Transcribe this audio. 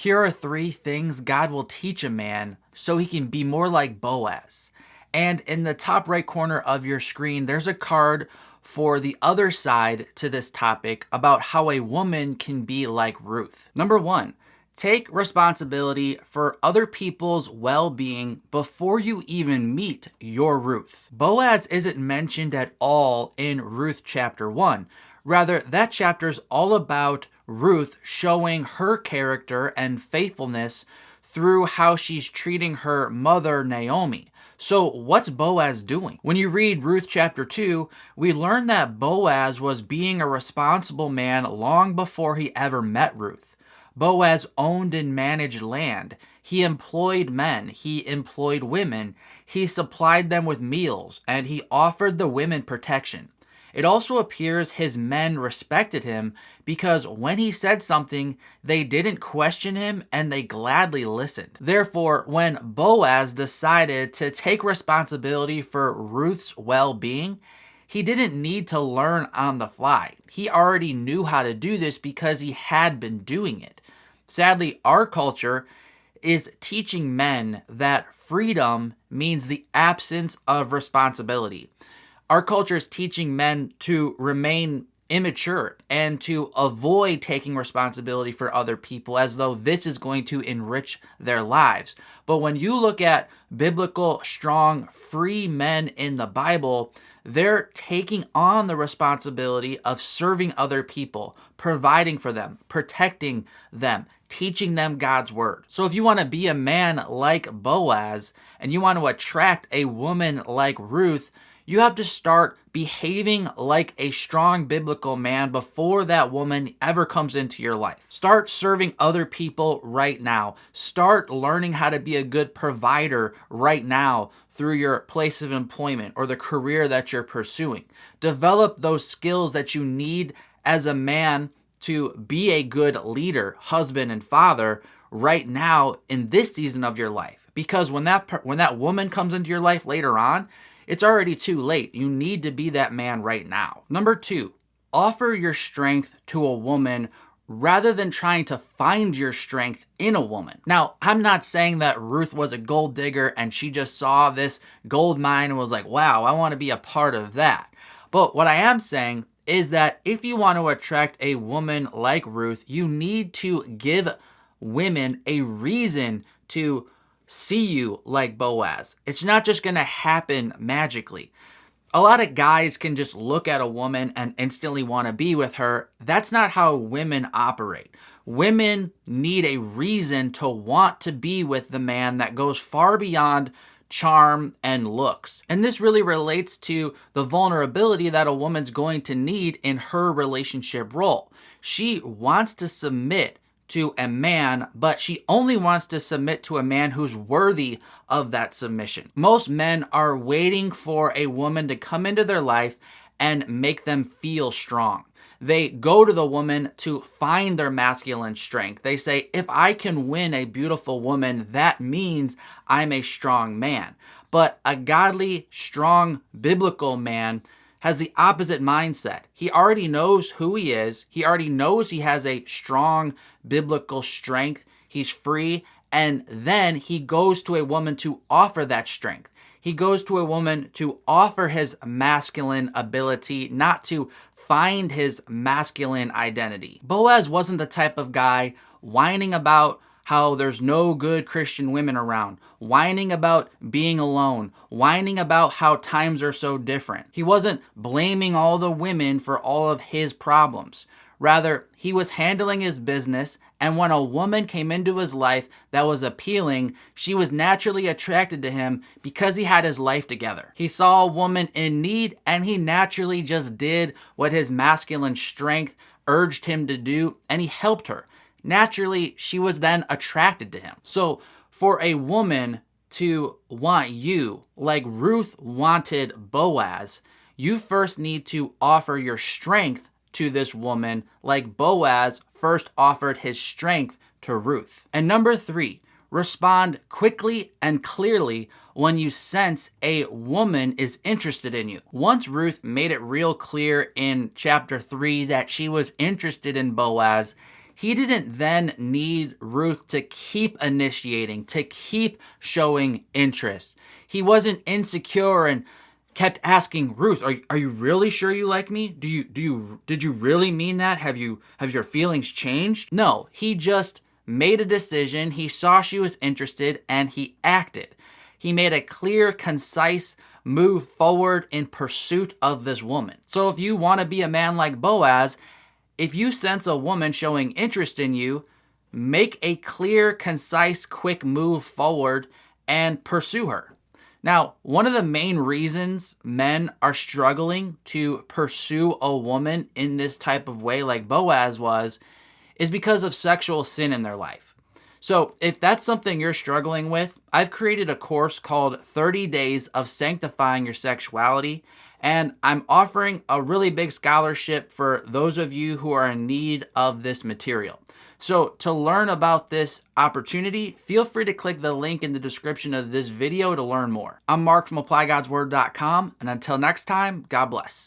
Here are 3 things God will teach a man so he can be more like Boaz. And in the top right corner of your screen, there's a card for the other side to this topic about how a woman can be like Ruth. Number 1, take responsibility for other people's well-being before you even meet your Ruth. Boaz isn't mentioned at all in Ruth chapter 1. Rather, that chapter is all about Ruth showing her character and faithfulness through how she's treating her mother, Naomi. So what's Boaz doing? When you read Ruth chapter 2, we learn that Boaz was being a responsible man long before he ever met Ruth. Boaz owned and managed land. He employed men. He employed women. He supplied them with meals, and he offered the women protection. It also appears his men respected him because when he said something, they didn't question him and they gladly listened. Therefore, when Boaz decided to take responsibility for Ruth's well-being, he didn't need to learn on the fly. He already knew how to do this because he had been doing it. Sadly, our culture is teaching men that freedom means the absence of responsibility. Our culture is teaching men to remain immature and to avoid taking responsibility for other people as though this is going to enrich their lives. But when you look at biblical, strong, free men in the Bible, they're taking on the responsibility of serving other people, providing for them, protecting them, teaching them God's word. So if you want to be a man like Boaz and you want to attract a woman like Ruth, you have to start behaving like a strong biblical man before that woman ever comes into your life. Start serving other people right now. Start learning how to be a good provider right now through your place of employment or the career that you're pursuing. Develop those skills that you need as a man to be a good leader, husband, and father right now in this season of your life. Because when that woman comes into your life later on, it's already too late. You need to be that man right now. Number 2, offer your strength to a woman rather than trying to find your strength in a woman. Now, I'm not saying that Ruth was a gold digger and she just saw this gold mine and was like, wow, I want to be a part of that. But what I am saying is that if you want to attract a woman like Ruth, you need to give women a reason to see you like Boaz. It's not just going to happen magically. A lot of guys can just look at a woman and instantly want to be with her. That's not how women operate. Women need a reason to want to be with the man that goes far beyond charm and looks. And this really relates to the vulnerability that a woman's going to need in her relationship role. She wants to submit to a man, but she only wants to submit to a man who's worthy of that submission. Most men are waiting for a woman to come into their life and make them feel strong. They go to the woman to find their masculine strength. They say, if I can win a beautiful woman, that means I'm a strong man. But a godly, strong, biblical man has the opposite mindset. He already knows who he is. He already knows he has a strong biblical strength. He's free. And then he goes to a woman to offer that strength. He goes to a woman to offer his masculine ability, not to find his masculine identity. Boaz wasn't the type of guy whining about how there's no good Christian women around, whining about being alone, whining about how times are so different. He wasn't blaming all the women for all of his problems. Rather, he was handling his business, and when a woman came into his life that was appealing, she was naturally attracted to him because he had his life together. He saw a woman in need, and he naturally just did what his masculine strength urged him to do, and he helped her. Naturally, she was then attracted to him. So for a woman to want you like Ruth wanted Boaz, you first need to offer your strength to this woman like Boaz first offered his strength to Ruth. And number 3, respond quickly and clearly when you sense a woman is interested in you. Once Ruth made it real clear in chapter 3 that she was interested in Boaz, He didn't then need Ruth to keep initiating, to keep showing interest. He wasn't insecure and kept asking Ruth, are you really sure you like me? Did you really mean that? Have your feelings changed? No, he just made a decision. He saw she was interested and he acted. He made a clear, concise move forward in pursuit of this woman. So if you want to be a man like Boaz, if you sense a woman showing interest in you, make a clear, concise, quick move forward and pursue her. Now, one of the main reasons men are struggling to pursue a woman in this type of way, like Boaz was, is because of sexual sin in their life. So if that's something you're struggling with, I've created a course called 30 Days of Sanctifying Your Sexuality, and I'm offering a really big scholarship for those of you who are in need of this material. So to learn about this opportunity, feel free to click the link in the description of this video to learn more. I'm Mark from ApplyGodsWord.com, and until next time, God bless.